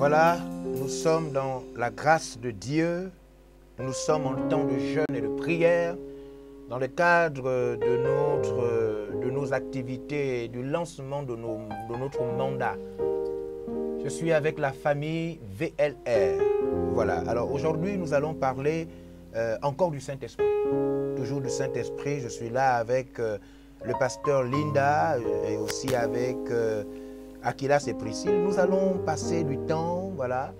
Voilà, nous sommes dans la grâce de Dieu, nous sommes en temps de jeûne et de prière, dans le cadre de nos activités, du lancement de notre mandat. Je suis avec la famille VLR. Voilà, alors aujourd'hui nous allons parler encore du Saint-Esprit. Toujours du Saint-Esprit, je suis là avec le pasteur Linda et aussi avec Akilas et Priscille. Nous allons passer du temps, voilà,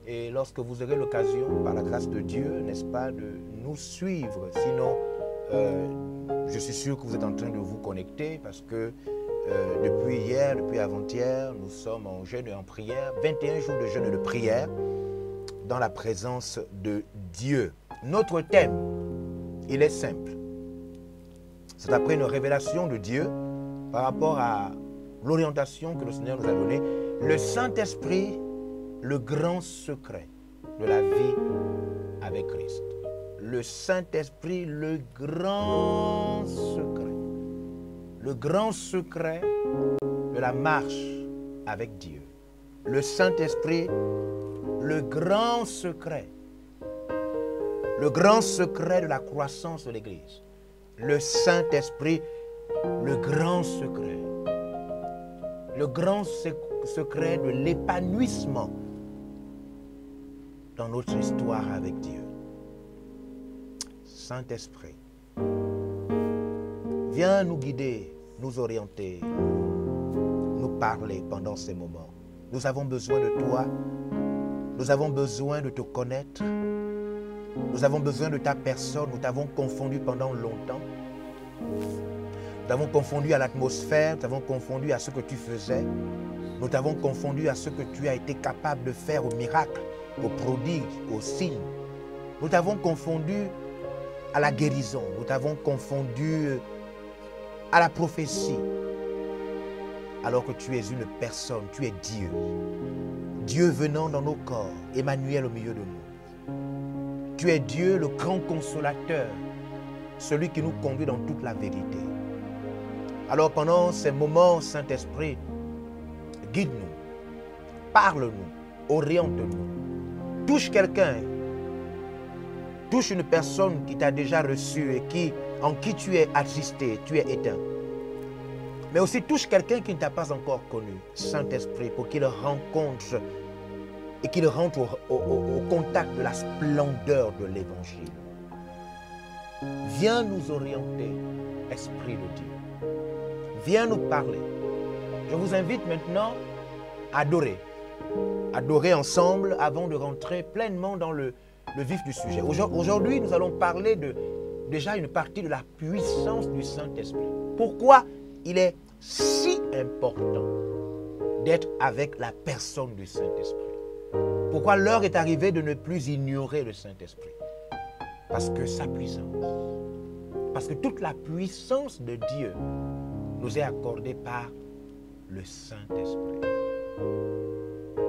et lorsque vous aurez l'occasion, par la grâce de Dieu, n'est-ce pas, de nous suivre. Sinon, je suis sûr que vous êtes en train de vous connecter parce que depuis hier, depuis avant-hier, nous sommes en jeûne et en prière, 21 jours de jeûne et de prière dans la présence de Dieu. Notre thème, il est simple. C'est après une révélation de Dieu par rapport à l'orientation que le Seigneur nous a donnée. Le Saint-Esprit, le grand secret de la vie avec Christ. Le Saint-Esprit, le grand secret. Le grand secret de la marche avec Dieu. Le Saint-Esprit, le grand secret. Le grand secret de la croissance de l'Église. Le Saint-Esprit, le grand secret. Le grand secret de l'épanouissement dans notre histoire avec Dieu. Saint-Esprit, viens nous guider, nous orienter, nous parler pendant ces moments. Nous avons besoin de toi, nous avons besoin de te connaître, nous avons besoin de ta personne, nous t'avons confondu pendant longtemps. Nous t'avons confondu à l'atmosphère, nous t'avons confondu à ce que tu faisais, nous t'avons confondu à ce que tu as été capable de faire aux miracles, aux prodiges, aux signes. Nous t'avons confondu à la guérison, nous t'avons confondu à la prophétie, alors que tu es une personne, tu es Dieu. Dieu venant dans nos corps, Emmanuel au milieu de nous. Tu es Dieu, le grand consolateur, celui qui nous conduit dans toute la vérité. Alors pendant ces moments, Saint-Esprit, guide-nous, parle-nous, oriente-nous. Touche quelqu'un, touche une personne qui t'a déjà reçu et en qui tu es attristé, tu es éteint. Mais aussi touche quelqu'un qui ne t'a pas encore connu, Saint-Esprit, pour qu'il rencontre et qu'il rentre au contact de la splendeur de l'Évangile. Viens nous orienter, Esprit de Dieu. Viens nous parler. Je vous invite maintenant à adorer. Adorer ensemble avant de rentrer pleinement dans le vif du sujet. Aujourd'hui, nous allons parler déjà une partie de la puissance du Saint-Esprit. Pourquoi il est si important d'être avec la personne du Saint-Esprit? Pourquoi l'heure est arrivée de ne plus ignorer le Saint-Esprit? Parce que sa puissance, parce que toute la puissance de Dieu nous est accordée par le Saint-Esprit.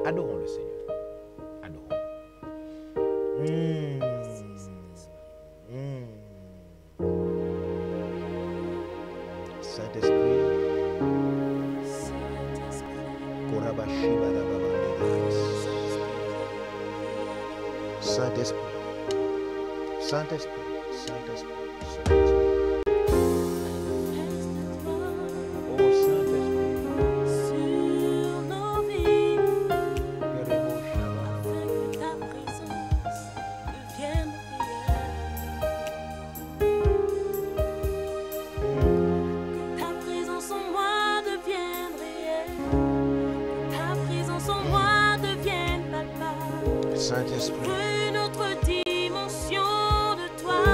Adorons le Seigneur. Adorons. Saint-Esprit. Saint-Esprit. Saint-Esprit. Saint-Esprit. Saint-Esprit, une autre dimension de toi.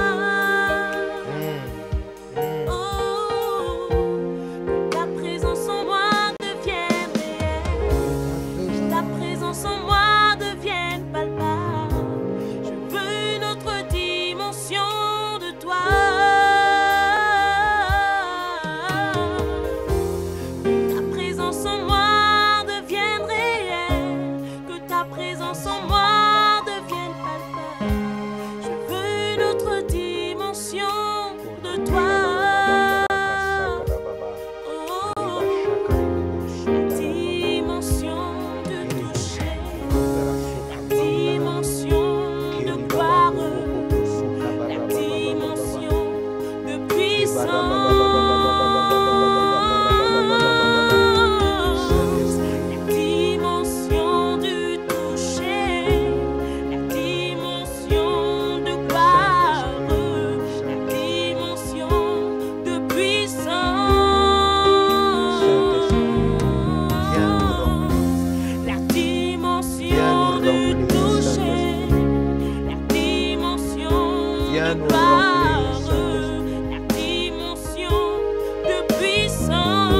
Viens nous gloire, remplir, Saint-Esprit. la dimension de puissance,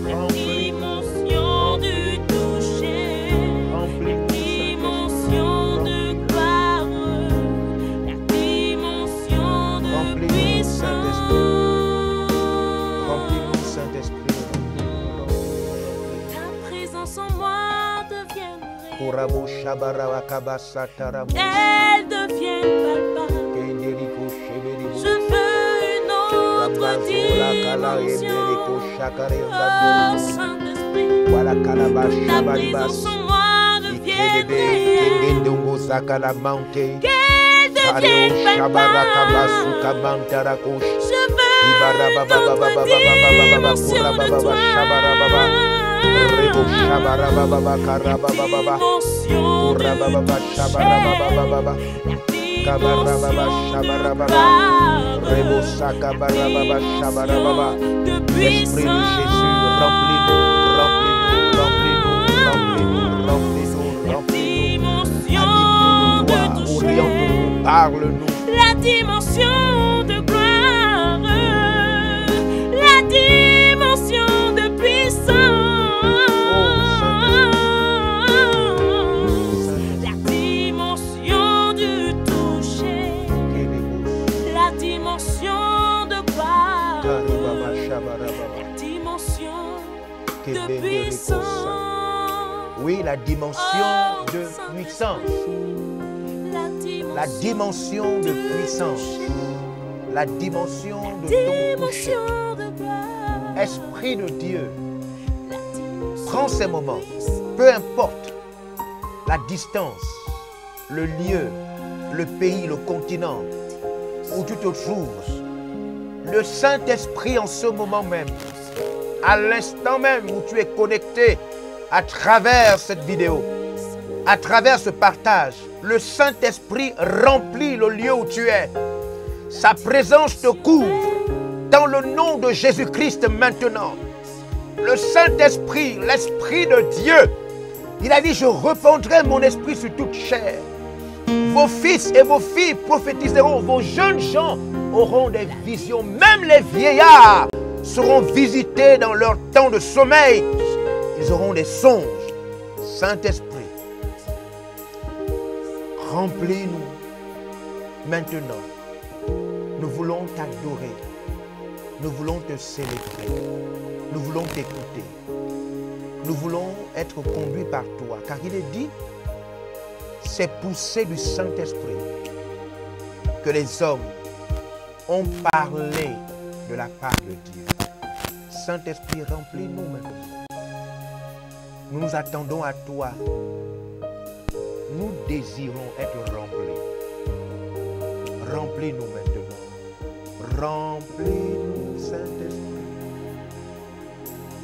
la dimension du toucher, la dimension de gloire, la dimension de puissance. Remplis-nous, Saint-Esprit. Ta présence en moi devienne réelle. Kurabo Shabara Kabasa Tarabo. Elle devient palpable. Kenderiko Sheberibo. Je veux une autre Kabazola Kala Emberiko dimension. Shakare Oh Bandolo. Saint-Esprit, Wala Kalaba ta Shabaribas. présence en moi devienne Ikedebe réelle. Kengendongo Zakala Mountain. Qu'elle devienne Shabara Kabasu palpable. Kamantarakosh. Je veux Ibara une Baba Baba autre Baba Baba dimension Kura de Baba toi. Shabara Baba. Rebo Shabara Baba Karaba Baba. Dimension Kura de Baba Shabara Baba Baba. Kabara Baba Shabara Baba. Rebo Saka Bara Baba Shabara Baba. Esprit de Jésus, remplis-nous, remplis-nous, remplis-nous, remplis-nous, remplis-nous, remplis-nous. Anime-nous de toi, oriente-nous, parle-nous. La dimension de gloire, la dimension de puissance, la dimension du toucher, la dimension de gloire, la dimension de puissance. Oui, la dimension de puissance. La dimension de puissance. La dimension de ton toucher. Esprit de Dieu, prends ces moments, peu importe la distance, le lieu, le pays, le continent où tu te trouves. Le Saint-Esprit en ce moment même, à l'instant même où tu es connecté à travers cette vidéo, à travers ce partage, le Saint-Esprit remplit le lieu où tu es. Sa présence te couvre dans le nom de Jésus-Christ maintenant. Le Saint-Esprit, l'Esprit de Dieu, il a dit, je répandrai mon esprit sur toute chair. Vos fils et vos filles prophétiseront, vos jeunes gens auront des visions, même les vieillards seront visités dans leur temps de sommeil. Ils auront des songes. Saint-Esprit, remplis-nous maintenant. Nous voulons t'adorer. Nous voulons te célébrer. Nous voulons t'écouter. Nous voulons être conduits par toi. Car il est dit, c'est poussé du Saint-Esprit que les hommes ont parlé de la part de Dieu. Saint-Esprit, remplis-nous maintenant. Nous nous attendons à toi. Nous désirons être remplis. Remplis-nous maintenant. Remplis-nous, Saint-Esprit.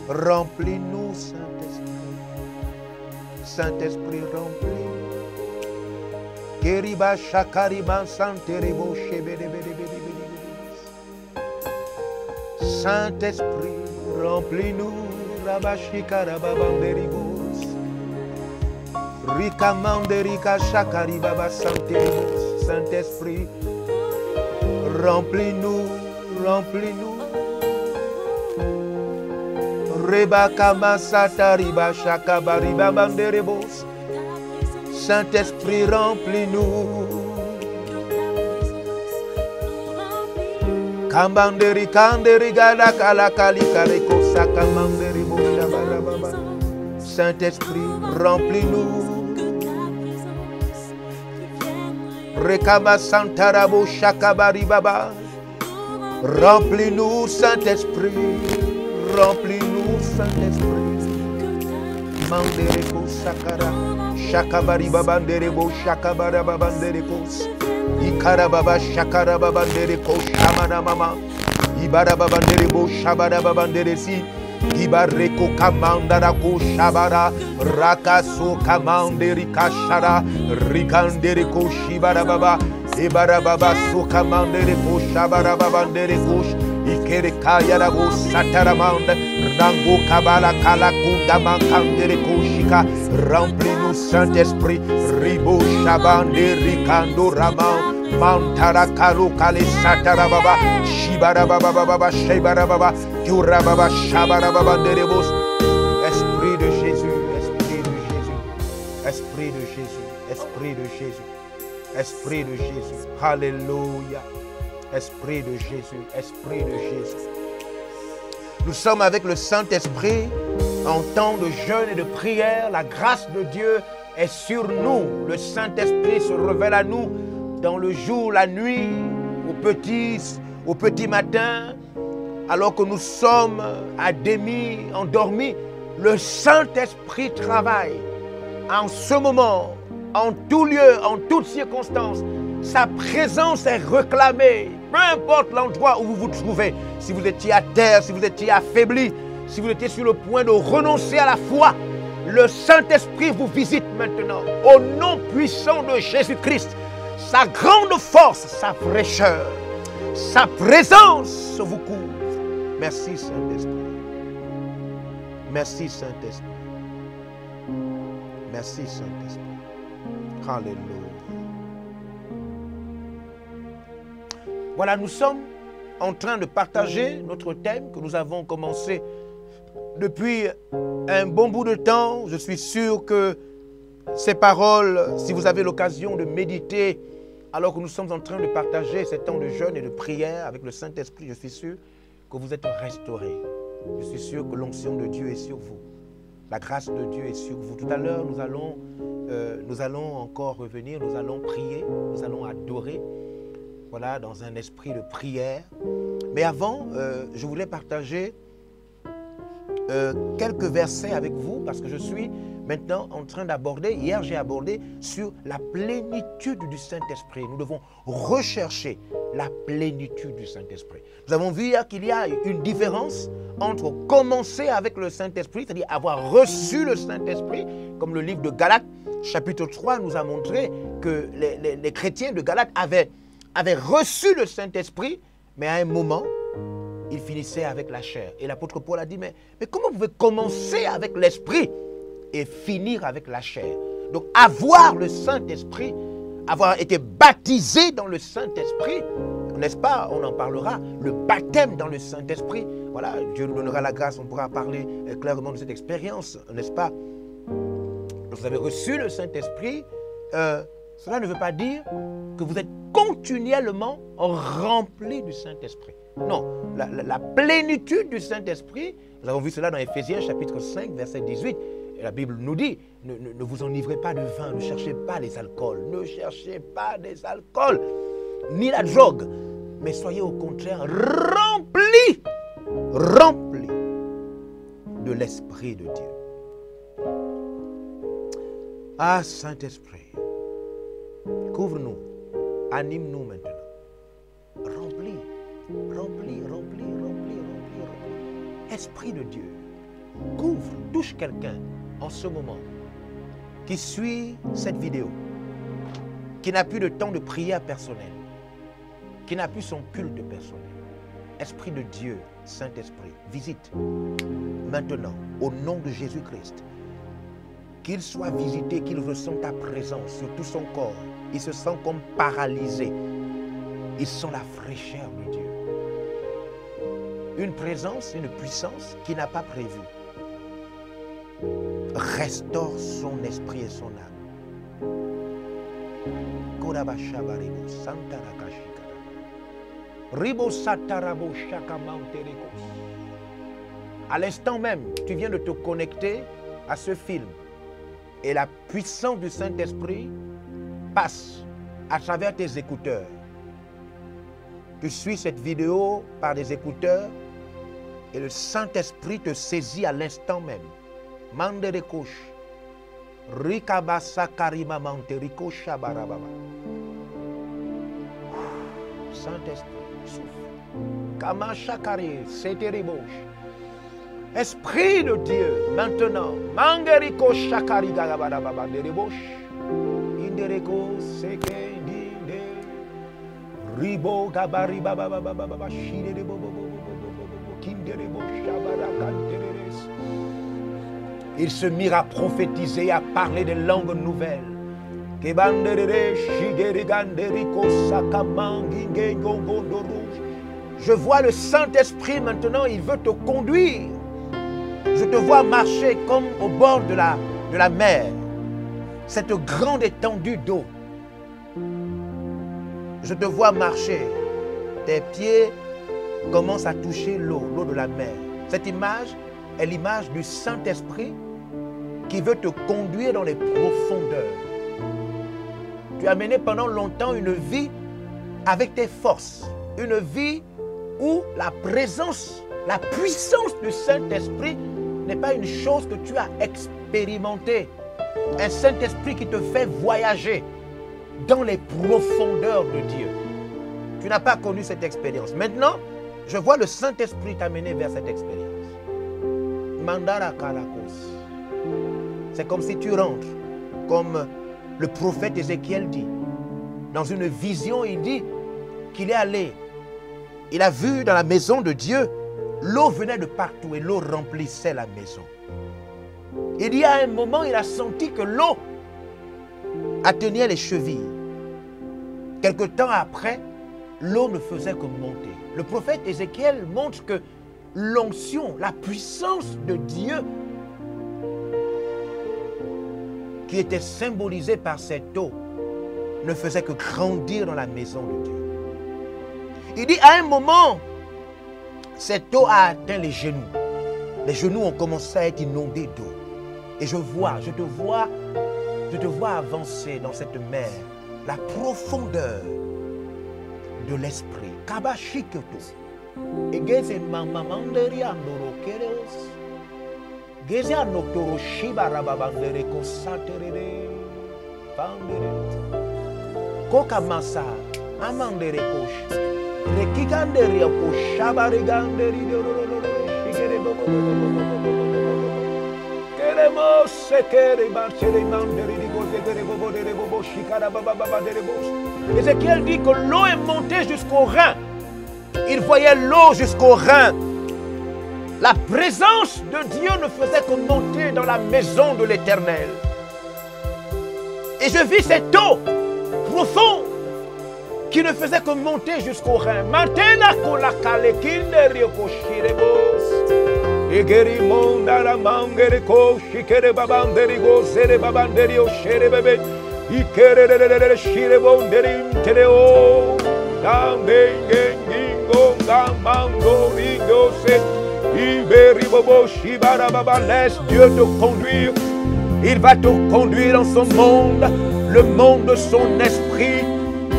Remplis-nous, Saint-Esprit. Saint-Esprit, remplis-nous. Keriba shakariba santerebo shebedebedebedebedebedebes. Saint-Esprit, remplis-nous. Rabashikarababamberibos. Rikamanderika shakaribaba santeribos. Saint-Esprit, remplis-nous, remplis-nous. Rebakama satariba shakabariba banderebos. Saint-Esprit, remplis-nous. Kambanderi kanderi gala kala kali kareko sakamanderi bo shabarababa. Saint-Esprit, remplis-nous. Rekaba santarabo shakabari baba. Remplis-nous, Saint-Esprit. Remplis-nous, Saint-Esprit. Mandereko sakara. Shakabari babanderebo shakabara babanderekos. Ikarababa shakarababa ndereko shamana mama. Ibarababa nderebo shabara babanderesi. Ibareko kamandarako shabara. Rakaso kamanderi kashara. Rikandereko shibara baba. Ibarababa so kamandereko shabara babanderekos. Ikere kayarabo sataramanda. Rango kabala kala kundama kandereko shika. Remplis-nous. nous, Saint-Esprit. Ribo Shabande Rikando Rama. Mantara Kalo Kale Satara Baba. Shibara Baba Baba. Shibara Baba. Kura Baba. Shabara Baba Derebos. Esprit de Jésus. Esprit de Jésus. Esprit de Jésus. Esprit de Jésus. Esprit de Jésus. Alléluia. Esprit de Jésus. Esprit de Jésus. Nous sommes avec le Saint-Esprit en temps de jeûne et de prière. La grâce de Dieu est sur nous. Le Saint-Esprit se révèle à nous dans le jour, la nuit, au petit matin, alors que nous sommes à demi endormis. Le Saint-Esprit travaille en ce moment, en tout lieu, en toutes circonstances. Sa présence est réclamée, peu importe l'endroit où vous vous trouvez. Si vous étiez à terre, si vous étiez affaibli, si vous étiez sur le point de renoncer à la foi, le Saint-Esprit vous visite maintenant. Au nom puissant de Jésus-Christ, sa grande force, sa fraîcheur, sa présence vous couvre. Merci Saint-Esprit. Merci Saint-Esprit. Merci Saint-Esprit. Alléluia. Voilà, nous sommes en train de partager notre thème que nous avons commencé depuis un bon bout de temps. Je suis sûr que ces paroles, si vous avez l'occasion de méditer alors que nous sommes en train de partager ces temps de jeûne et de prière avec le Saint-Esprit, je suis sûr que vous êtes restaurés. Je suis sûr que l'onction de Dieu est sur vous. La grâce de Dieu est sur vous. Tout à l'heure, nous allons encore revenir, nous allons prier, nous allons adorer. Voilà, dans un esprit de prière. Mais avant, je voulais partager quelques versets avec vous parce que je suis maintenant en train d'aborder, hier j'ai abordé sur la plénitude du Saint-Esprit. Nous devons rechercher la plénitude du Saint-Esprit. Nous avons vu hier qu'il y a une différence entre commencer avec le Saint-Esprit, c'est-à-dire avoir reçu le Saint-Esprit, comme le livre de Galates, chapitre 3, nous a montré que les chrétiens de Galates avaient reçu le Saint-Esprit, mais à un moment, ils finissaient avec la chair. Et l'apôtre Paul a dit, mais comment vous pouvez commencer avec l'Esprit et finir avec la chair? Donc avoir le Saint-Esprit, avoir été baptisé dans le Saint-Esprit, n'est-ce pas? On en parlera, le baptême dans le Saint-Esprit. Voilà, Dieu nous donnera la grâce, on pourra parler clairement de cette expérience, n'est-ce pas? Vous avez reçu le Saint-Esprit, cela ne veut pas dire que vous êtes continuellement rempli du Saint-Esprit. Non, la plénitude du Saint-Esprit, nous avons vu cela dans Éphésiens chapitre 5, verset 18. Et la Bible nous dit, ne vous enivrez pas de vin, ne cherchez pas les alcools, ne cherchez pas des alcools, ni la drogue, mais soyez au contraire remplis de l'Esprit de Dieu. Ah, Saint-Esprit, couvre-nous, anime-nous maintenant. Remplis. Esprit de Dieu, couvre, touche quelqu'un en ce moment qui suit cette vidéo, qui n'a plus de temps de prière personnelle, qui n'a plus son culte personnel. Esprit de Dieu, Saint-Esprit, visite maintenant au nom de Jésus-Christ. Qu'il soit visité, qu'il ressente ta présence sur tout son corps. Il se sent comme paralysé. Il sent la fraîcheur de Dieu. Une présence, une puissance qu'il n'a pas prévue. Restaure son esprit et son âme. À l'instant même, tu viens de te connecter à ce film. Et la puissance du Saint-Esprit passe à travers tes écouteurs. Tu suis cette vidéo par des écouteurs et le Saint-Esprit te saisit à l'instant même. Manderekosh. Rikabasa karima manteriko shabarababa. Saint-Esprit, souffle. Kamashakari, seteribosh. Esprit de Dieu, maintenant. Mangeriko shakari garabarababa derebosh. Indereko seke dinde. Ribo gabari baba baba baba shide de bobo kindere bo shabara kanteres. Ils se mirent à prophétiser, à parler des langues nouvelles. Je vois le Saint-Esprit maintenant, il veut te conduire. Je te vois marcher comme au bord de la mer. Cette grande étendue d'eau. Je te vois marcher. Tes pieds commencent à toucher l'eau de la mer. Cette image est l'image du Saint-Esprit qui veut te conduire dans les profondeurs. Tu as mené pendant longtemps une vie avec tes forces. Une vie où la présence, la puissance du Saint-Esprit n'est pas une chose que tu as expérimentée. Un Saint-Esprit qui te fait voyager dans les profondeurs de Dieu. Tu n'as pas connu cette expérience. Maintenant, je vois le Saint-Esprit t'amener vers cette expérience. Mandara Kalakos. C'est comme si tu rentres, comme le prophète Ézéchiel dit. Dans une vision, il dit qu'il est allé. Il a vu dans la maison de Dieu, l'eau venait de partout et l'eau remplissait la maison. Il dit à un moment, il a senti que l'eau atteignait les chevilles. Quelque temps après, l'eau ne faisait que monter. Le prophète Ézéchiel montre que l'onction, la puissance de Dieu qui était symbolisée par cette eau ne faisait que grandir dans la maison de Dieu. Il dit à un moment, cette eau a atteint les genoux. Les genoux ont commencé à être inondés d'eau. Et je te vois avancer dans cette mer, la profondeur de l'esprit. Kabashiketo. Egeze mamamanderi andoro kereos. Geze anotoro shibarababandere kosaterere. Pandere. Kokamasa amandere kosh. Rekiganderi koshabariganderi dororo. Shigere bobo. Queremos sekere barchere manderi di gozegere bobo de bobo shikara baba de bos. Ézéchiel dit que l'eau est montée jusqu'au Rhin. Il voyait l'eau jusqu'au Rhin. La présence de Dieu ne faisait que monter dans la maison de l'Éternel. Et je vis cette eau profonde qui ne faisait que monter jusqu'au Rhin. Maintenant, kola kale kinderi koshirebos. Egeri monda la mangere koshikere babanderi gozere babanderi oshere bebe. Ikere shirebonderi mtereo. Laisse Dieu te conduire. Il va te conduire dans son monde, le monde de son esprit,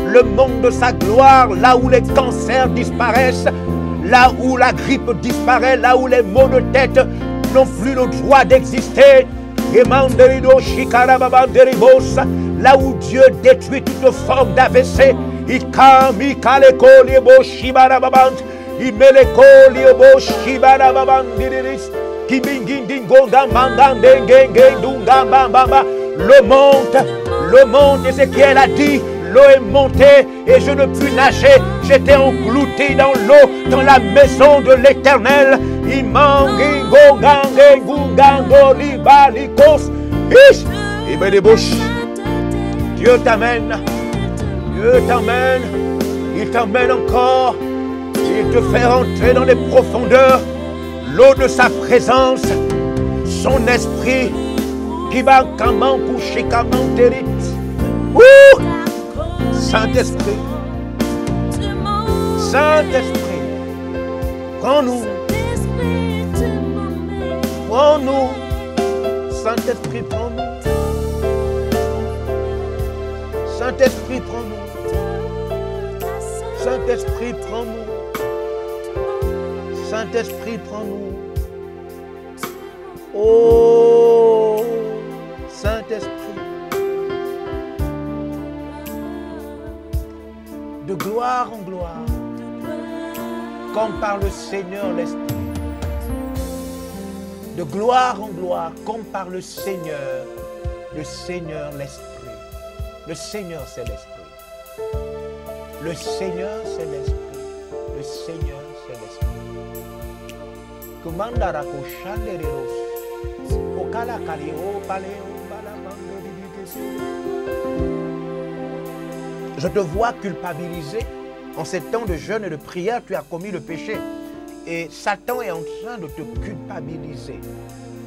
le monde de sa gloire, là où les cancers disparaissent, là où la grippe disparaît, là où les maux de tête n'ont plus le droit d'exister. Là où Dieu détruit toute forme d'AVC. Le monde, Ézéchiel a dit, l'eau est montée et je ne puis nager. J'étais englouti dans l'eau, dans la maison de l'Éternel. Dieu t'amène. Dieu t'amène. Il t'emmène encore. Il te fait rentrer dans les profondeurs. L'eau de sa présence. Son esprit. Qui va comment coucher, comment t'hérite. Saint-Esprit. Saint-Esprit. Prends-nous. Prends-nous. Saint-Esprit, prends-nous. Saint-Esprit, prends-nous. Saint-Esprit, prends-nous. Saint-Esprit, prends-nous. Oh, Saint-Esprit. De gloire en gloire, comme par le Seigneur l'Esprit. De gloire en gloire, comme par le Seigneur l'Esprit. Le Seigneur, c'est l'Esprit. Le Seigneur, c'est l'Esprit. Le Seigneur, c'est l'Esprit. Commandara ko shandereros. Je te vois culpabilisé. En ces temps de jeûne et de prière, tu as commis le péché. Et Satan est en train de te culpabiliser.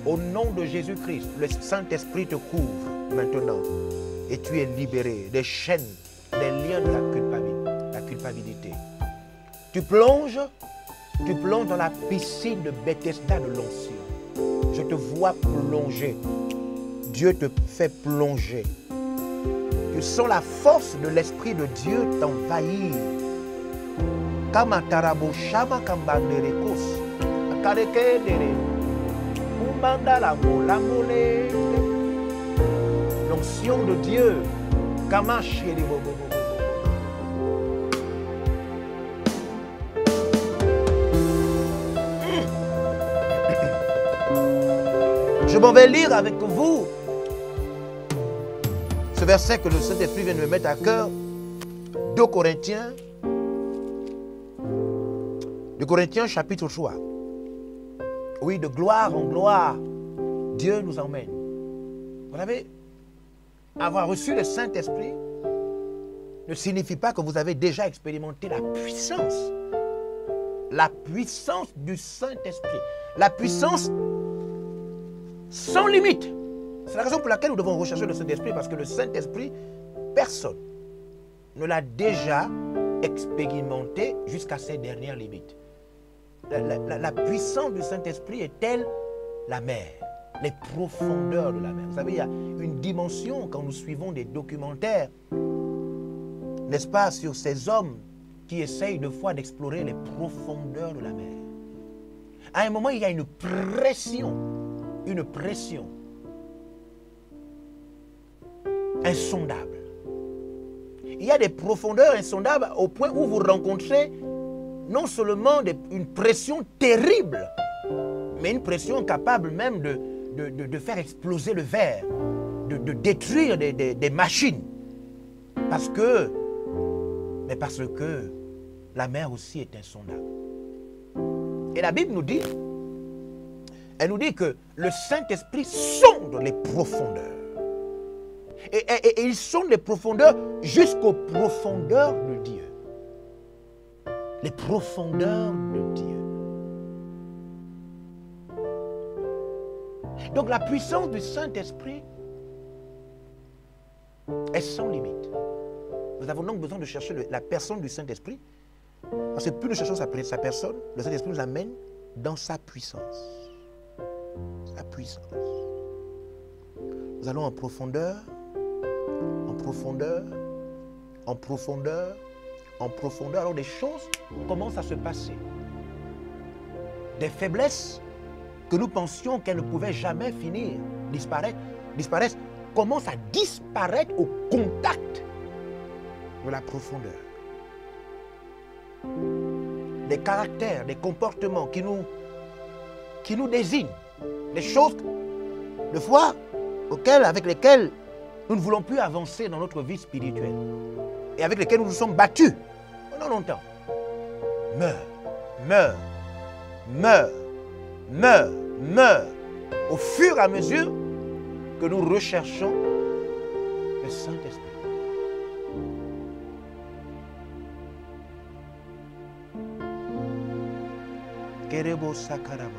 Au nom de Jésus-Christ, le Saint-Esprit te couvre maintenant. Et tu es libéré des chaînes, des liens de la culpabilité. Tu plonges dans la piscine de Bethesda de l'onction. Je te vois plonger. Dieu te fait plonger. Tu sens la force de l'Esprit de Dieu t'envahir. L'onction de Dieu. Je m'en vais lire avec vous ce verset que le Saint-Esprit vient de me mettre à cœur. 2 Corinthiens chapitre 3. Oui, de gloire en gloire, Dieu nous emmène. Vous savez, avoir reçu le Saint-Esprit ne signifie pas que vous avez déjà expérimenté la puissance du Saint-Esprit. La puissance sans limite. C'est la raison pour laquelle nous devons rechercher le Saint-Esprit, parce que le Saint-Esprit, personne ne l'a déjà expérimenté jusqu'à ses dernières limites. La puissance du Saint-Esprit est telle la mer, les profondeurs de la mer. Vous savez, il y a une dimension quand nous suivons des documentaires, n'est-ce pas, sur ces hommes qui essayent de fois d'explorer les profondeurs de la mer. À un moment, il y a une pression insondable. Il y a des profondeurs insondables au point où vous rencontrez non seulement une pression terrible, mais une pression capable même de faire exploser le verre, de détruire des machines. Parce que la mer aussi est insondable. Et la Bible nous dit, elle nous dit que le Saint-Esprit sonde les profondeurs. Et il sonde les profondeurs jusqu'aux profondeurs de Dieu. Les profondeurs de Dieu. Donc la puissance du Saint-Esprit est sans limite. Nous avons donc besoin de chercher la personne du Saint-Esprit, parce que plus nous cherchons sa personne, le Saint-Esprit nous amène dans sa puissance. Sa puissance. Nous allons en profondeur, en profondeur, en profondeur, en profondeur. Alors des choses commencent à se passer. Des faiblesses que nous pensions qu'elles ne pouvaient jamais finir, disparaissent, commencent à disparaître au contact de la profondeur. Des caractères, des comportements qui nous désignent, des choses, de foi, avec lesquelles nous ne voulons plus avancer dans notre vie spirituelle et avec lesquelles nous nous sommes battus pendant longtemps. Meurt au fur et à mesure que nous recherchons le Saint-Esprit. Kerebo Sakaramamante.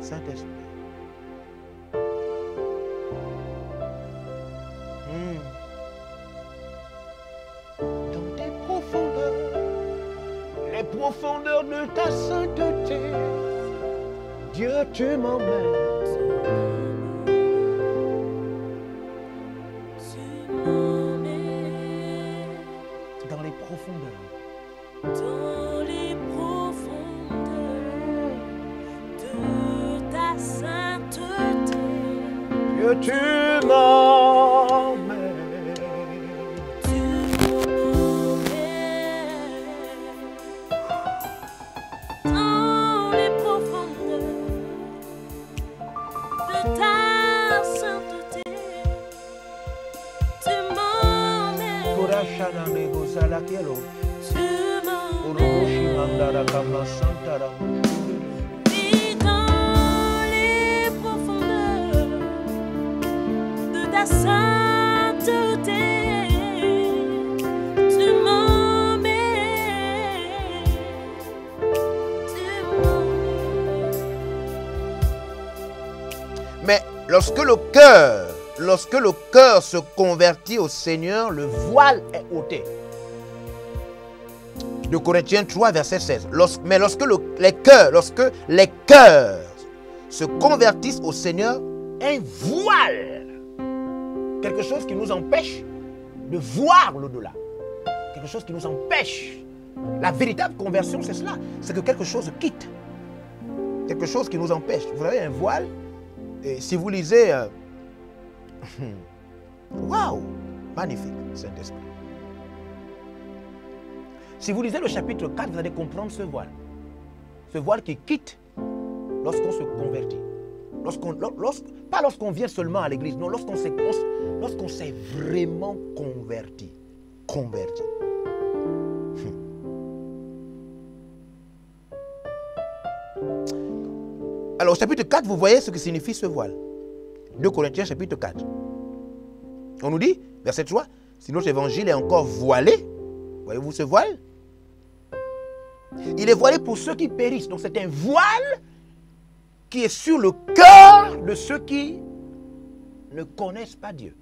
Saint-Esprit. Dans tes profondeurs, les profondeurs de ta sainteté, Dieu, tu m'emmènes. Dans les profondeurs. Dans les profondeurs de ta sainteté, Dieu, tu m'emmènes. Dans les profondeurs de ta sainteté, tu m'emmènes. Oui, dans Mais lorsque le cœur se convertit au Seigneur, le voile est ôté. 2 Corinthiens 3, verset 16. Mais lorsque les cœurs se convertissent au Seigneur, un voile, quelque chose qui nous empêche de voir l'au-delà, quelque chose qui nous empêche. La véritable conversion, c'est cela, c'est que quelque chose quitte, quelque chose qui nous empêche. Vous avez un voile, et si vous lisez, waouh, magnifique, Saint-Esprit. Si vous lisez le chapitre 4, vous allez comprendre ce voile qui quitte lorsqu'on se convertit. Pas lorsqu'on vient seulement à l'église, non, lorsqu'on s'est vraiment converti. Alors, au chapitre 4, vous voyez ce que signifie ce voile. 2 Corinthiens, chapitre 4. On nous dit, verset 3, si notre évangile est encore voilé, voyez-vous ce voile? Il est voilé pour ceux qui périssent. Donc, c'est un voile qui est sur le cœur de ceux qui ne connaissent pas Dieu.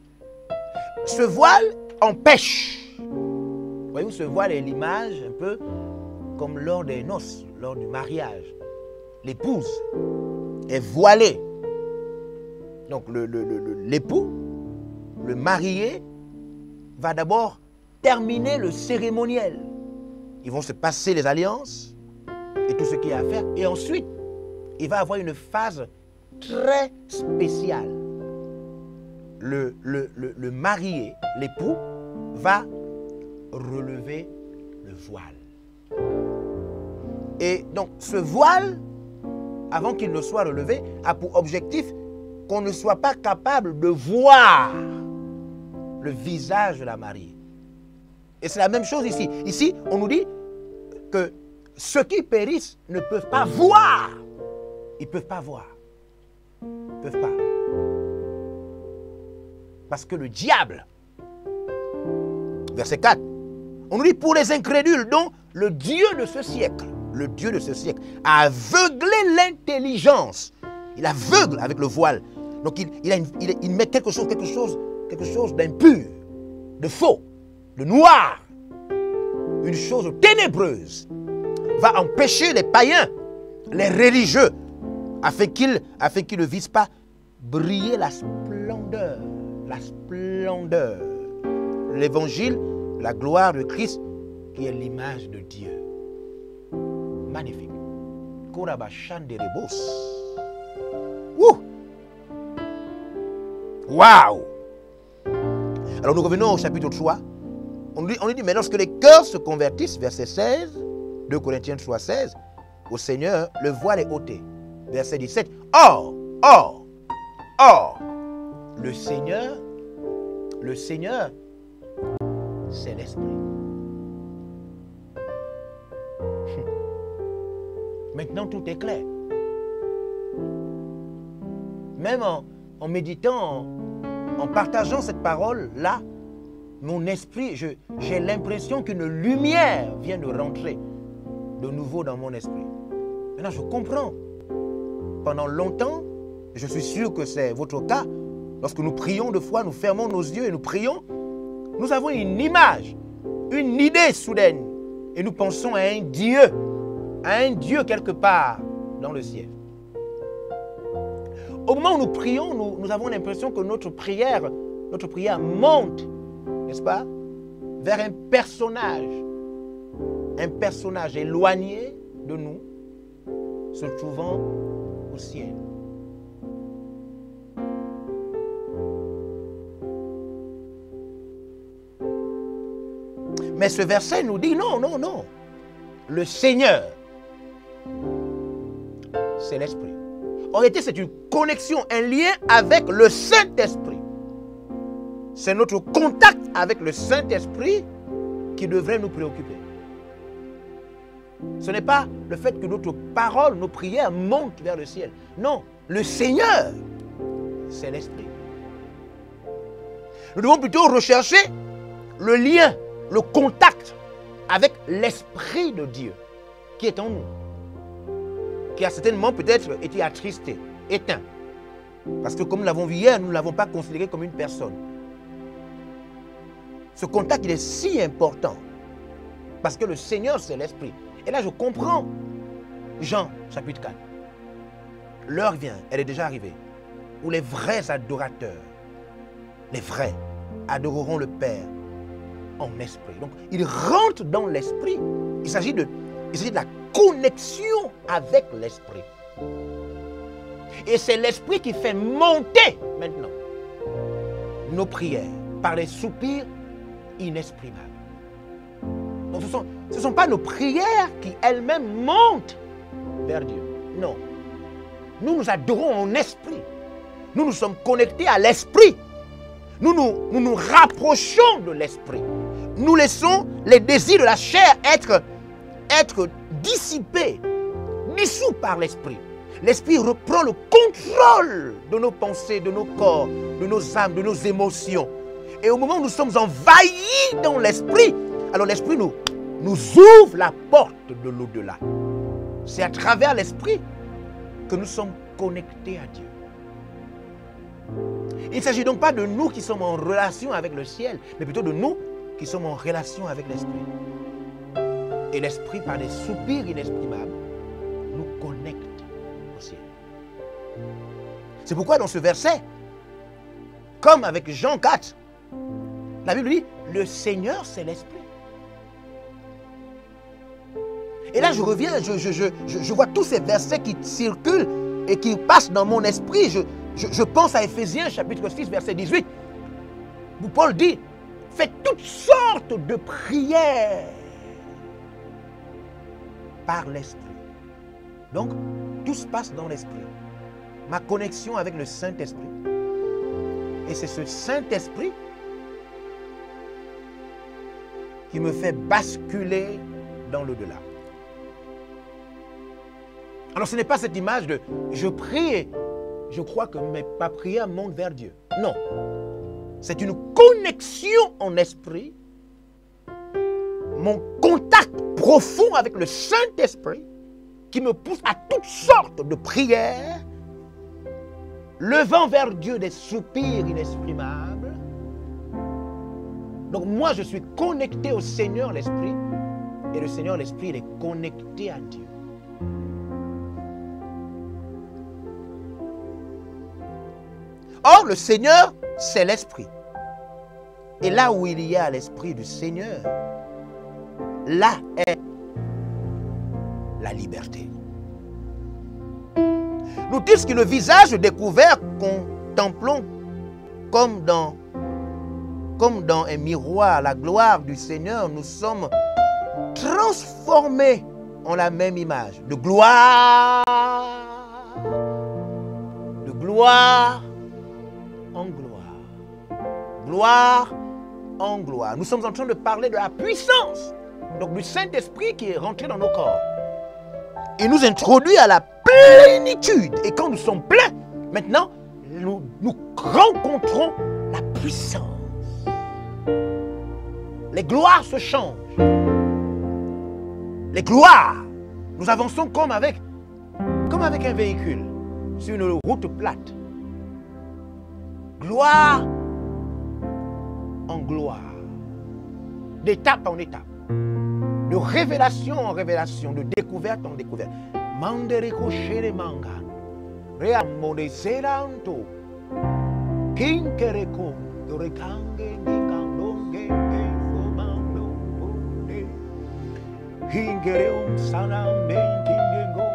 Ce voile empêche. Voyez-vous, ce voile est l'image un peu comme lors des noces, lors du mariage. L'épouse est voilée. Donc l'époux, le marié, va d'abord terminer le cérémoniel. Ils vont se passer les alliances et tout ce qu'il y a à faire. Et ensuite, il va avoir une phase très spéciale. Le marié, l'époux, va relever le voile. Et donc, ce voile, avant qu'il ne soit relevé, a pour objectif qu'on ne soit pas capable de voir le visage de la mariée. Et c'est la même chose ici. Ici, on nous dit que ceux qui périssent ne peuvent pas voir. Ils ne peuvent pas voir. Ils ne peuvent pas. Parce que le diable, verset 4, on nous dit pour les incrédules, dont le Dieu de ce siècle, a aveuglé l'intelligence. Il aveugle avec le voile. Donc il met quelque chose d'impur, de faux, de noir, une chose ténébreuse, va empêcher les païens, les religieux, afin qu'ils ne visent pas briller la splendeur. L'évangile, la gloire de Christ, qui est l'image de Dieu. Magnifique. Waouh! Alors nous revenons au chapitre 3. On dit, mais lorsque les cœurs se convertissent, verset 16, 2 Corinthiens 3, 16, au Seigneur, le voile est ôté. Verset 17, or, le Seigneur, c'est l'Esprit. Maintenant, tout est clair. Même en méditant, en partageant cette parole-là, mon esprit, j'ai l'impression qu'une lumière vient de rentrer de nouveau dans mon esprit. Maintenant, je comprends. Pendant longtemps, je suis sûr que c'est votre cas, lorsque nous prions de foi, nous fermons nos yeux et nous prions, nous avons une image, une idée soudaine, et nous pensons à un Dieu quelque part dans le ciel. Au moment où nous prions, nous avons l'impression que notre prière monte, n'est-ce pas, vers un personnage éloigné de nous, se trouvant au ciel. Mais ce verset nous dit non. Le Seigneur, c'est l'Esprit. En réalité, c'est une connexion, un lien avec le Saint-Esprit. C'est notre contact avec le Saint-Esprit qui devrait nous préoccuper. Ce n'est pas le fait que notre parole, nos prières montent vers le ciel. Non, le Seigneur, c'est l'Esprit. Nous devons plutôt rechercher le lien, le contact avec l'Esprit de Dieu qui est en nous, qui a certainement peut-être été attristé, éteint. Parce que comme nous l'avons vu hier, nous ne l'avons pas considéré comme une personne. Ce contact, il est si important. Parce que le Seigneur, c'est l'Esprit. Et là, je comprends. Jean, chapitre 4. L'heure vient, elle est déjà arrivée, où les vrais adorateurs, les vrais, adoreront le Père en esprit. Donc, ils rentrent dans l'esprit. Il s'agit de la connexion avec l'esprit. Et c'est l'esprit qui fait monter maintenant nos prières par les soupirs inexprimables. Donc, ce ne sont pas nos prières qui elles-mêmes montent vers Dieu. Non. Nous nous adorons en esprit. Nous nous sommes connectés à l'esprit. Nous nous rapprochons de l'esprit. Nous laissons les désirs de la chair être dissipés, dissous par l'esprit. L'esprit reprend le contrôle de nos pensées, de nos corps, de nos âmes, de nos émotions. Et au moment où nous sommes envahis dans l'esprit, alors l'esprit nous ouvre la porte de l'au-delà. C'est à travers l'esprit que nous sommes connectés à Dieu. Il ne s'agit donc pas de nous qui sommes en relation avec le ciel, mais plutôt de nous qui sommes en relation avec l'esprit. Et l'esprit, par des soupirs inexprimables, nous connecte au ciel. C'est pourquoi dans ce verset, comme avec Jean 4, la Bible dit, le Seigneur c'est l'esprit. Et là je reviens, je vois tous ces versets qui circulent et qui passent dans mon esprit. Je pense à Éphésiens chapitre 6 verset 18, où Paul dit, faites toutes sortes de prières par l'esprit. Donc, tout se passe dans l'esprit. Ma connexion avec le Saint-Esprit. Et c'est ce Saint-Esprit qui me fait basculer dans l'au-delà. Alors ce n'est pas cette image de je prie et je crois que ma prière monte vers Dieu. Non. C'est une connexion en esprit, mon contact profond avec le Saint-Esprit qui me pousse à toutes sortes de prières, levant vers Dieu des soupirs inexprimables. Donc moi je suis connecté au Seigneur l'Esprit et le Seigneur l'Esprit il est connecté à Dieu. Or, le Seigneur, c'est l'Esprit. Et là où il y a l'Esprit du Seigneur, là est la liberté. Nous tous qui le visage découvert contemplons comme dans un miroir la gloire du Seigneur, nous sommes transformés en la même image, de gloire en gloire. Gloire en gloire. Nous sommes en train de parler de la puissance, donc du Saint-Esprit qui est rentré dans nos corps. Il nous introduit à la plénitude. Et quand nous sommes pleins, maintenant, nous rencontrons la puissance. Les gloires se changent. Les gloires, nous avançons comme avec un véhicule sur une route plate. Gloire en gloire, d'étape en étape, de révélation en révélation, de découverte en découverte. Mandereko shere mangan, reamone seranto, kinkereko, yorekange nikandonge komando, hingereum sanam benkingengo.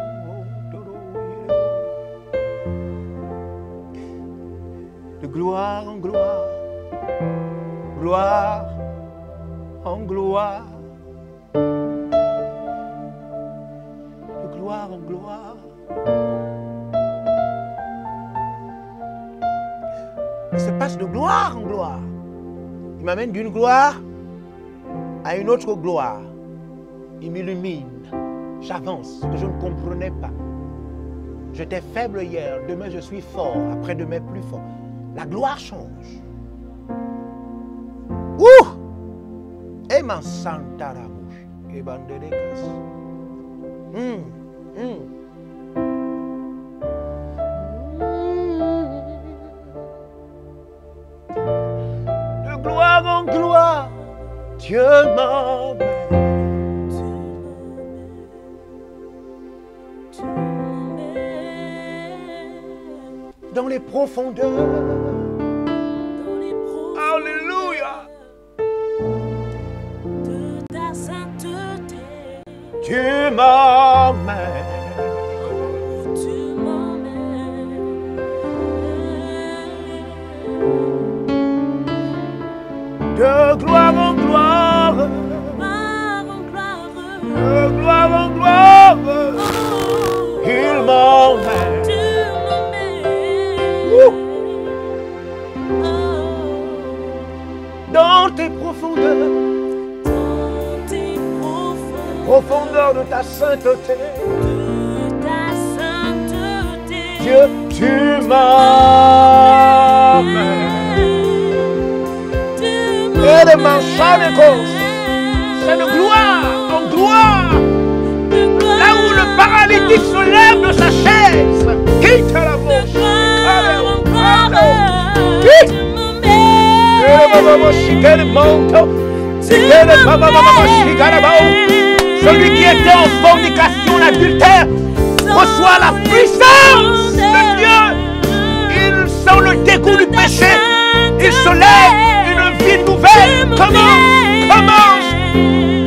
De gloire en gloire, gloire en gloire, de gloire en gloire. Il se passe de gloire en gloire. Il m'amène d'une gloire à une autre gloire. Il m'illumine. J'avance, ce que je ne comprenais pas. J'étais faible hier, demain je suis fort, après-demain plus fort. La gloire change. Ouh! Et ma santa la bouche. Et banderekas. Dieu m'emmène dans les profondeurs. Alléluia. de ta sainteté. Tu m'emmènes Tu m'emmènes de gloire en gloire, de gloire en gloire. Il m'emmène. Tu m'emmènes Dans tes profondeurs, dans tes profondeurs de ta sainteté. de ta sainteté. Dieu, tu m'emmènes. Et de manchar de cause, c'est de gloire en gloire. Là où le paralytique se lève de sa chaise, quitte la bouche. Celui qui était en fornication, l'adultère, reçoit la puissance de Dieu. Il sent le dégoût du péché. Il se lève, une vie nouvelle.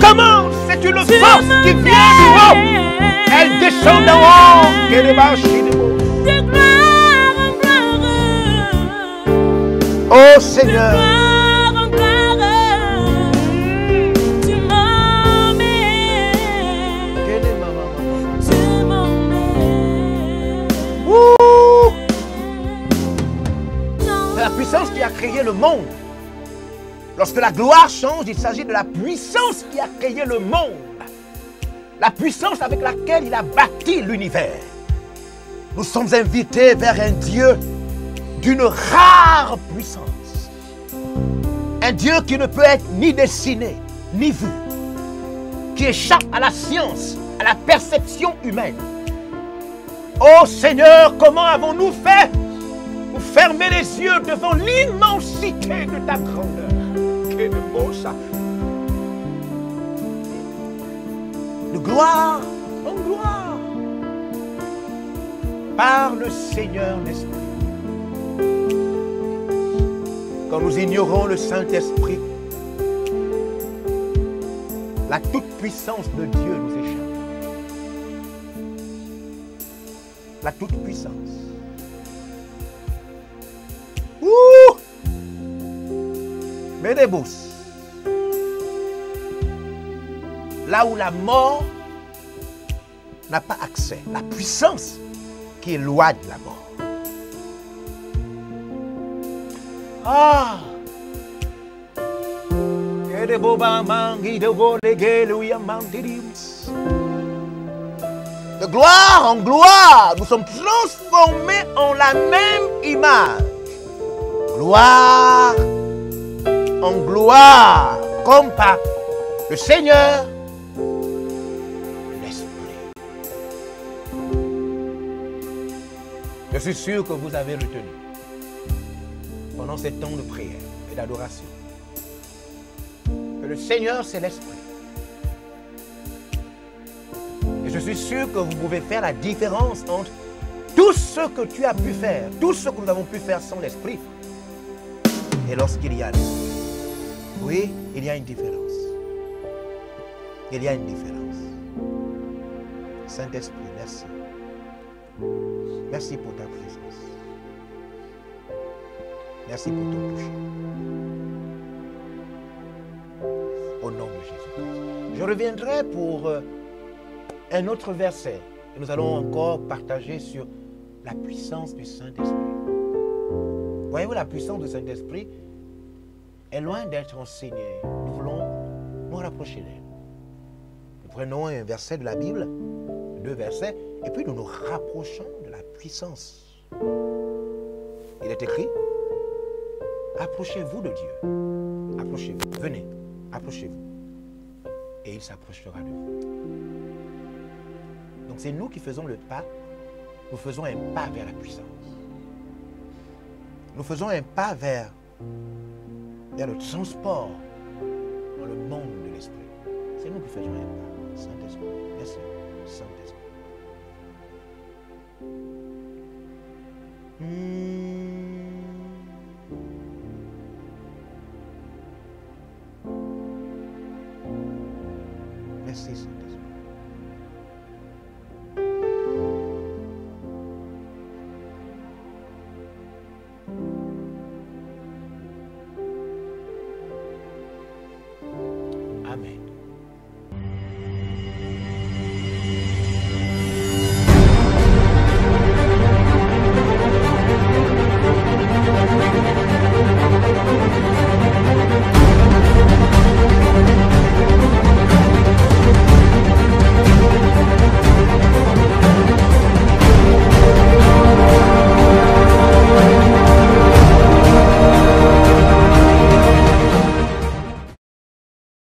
Commence. C'est une force qui vient du haut. Elle descend d'en haut. Oh Seigneur. C'est la puissance qui a créé le monde. Lorsque la gloire change, il s'agit de la puissance qui a créé le monde. La puissance avec laquelle il a bâti l'univers. Nous sommes invités vers un Dieu d'une rare puissance. Un Dieu qui ne peut être ni dessiné, ni vu. Qui échappe à la science, à la perception humaine. Oh Seigneur, comment avons-nous fait pour fermer les yeux devant l'immensité de ta grandeur? Quel beau ça! De gloire en gloire, par le Seigneur l'Esprit. Quand nous ignorons le Saint-Esprit, la toute-puissance de Dieu nous échappe. La toute-puissance. Ouh! Médébus. Là où la mort n'a pas accès. La puissance qui éloigne la mort. Ah! De gloire en gloire, nous sommes transformés en la même image. Gloire en gloire, comme par le Seigneur, l'Esprit. Je suis sûr que vous avez retenu, pendant ces temps de prière et d'adoration, que le Seigneur, c'est l'Esprit. Et je suis sûr que vous pouvez faire la différence entre tout ce que tu as pu faire, tout ce que nous avons pu faire sans l'Esprit, et lorsqu'il y a l'Esprit. Oui, il y a une différence. Il y a une différence. Saint-Esprit, merci. Merci pour ta présence. Merci pour ton toucher. Au nom de Jésus-Christ. Je reviendrai pour un autre verset. Et nous allons encore partager sur la puissance du Saint-Esprit. Voyez-vous, la puissance du Saint-Esprit est loin d'être enseignée. Nous voulons nous rapprocher d'elle. Nous prenons un verset de la Bible, deux versets, et puis nous nous rapprochons de la puissance. Il est écrit, approchez-vous de Dieu. Approchez-vous. Venez, approchez-vous. Et il s'approchera de vous. Donc c'est nous qui faisons le pas. Nous faisons un pas vers la puissance. Nous faisons un pas vers le transport dans le monde de l'esprit. C'est nous qui faisons un pas. Saint-Esprit, merci. Saint-Esprit. Merci, Saint-Esprit.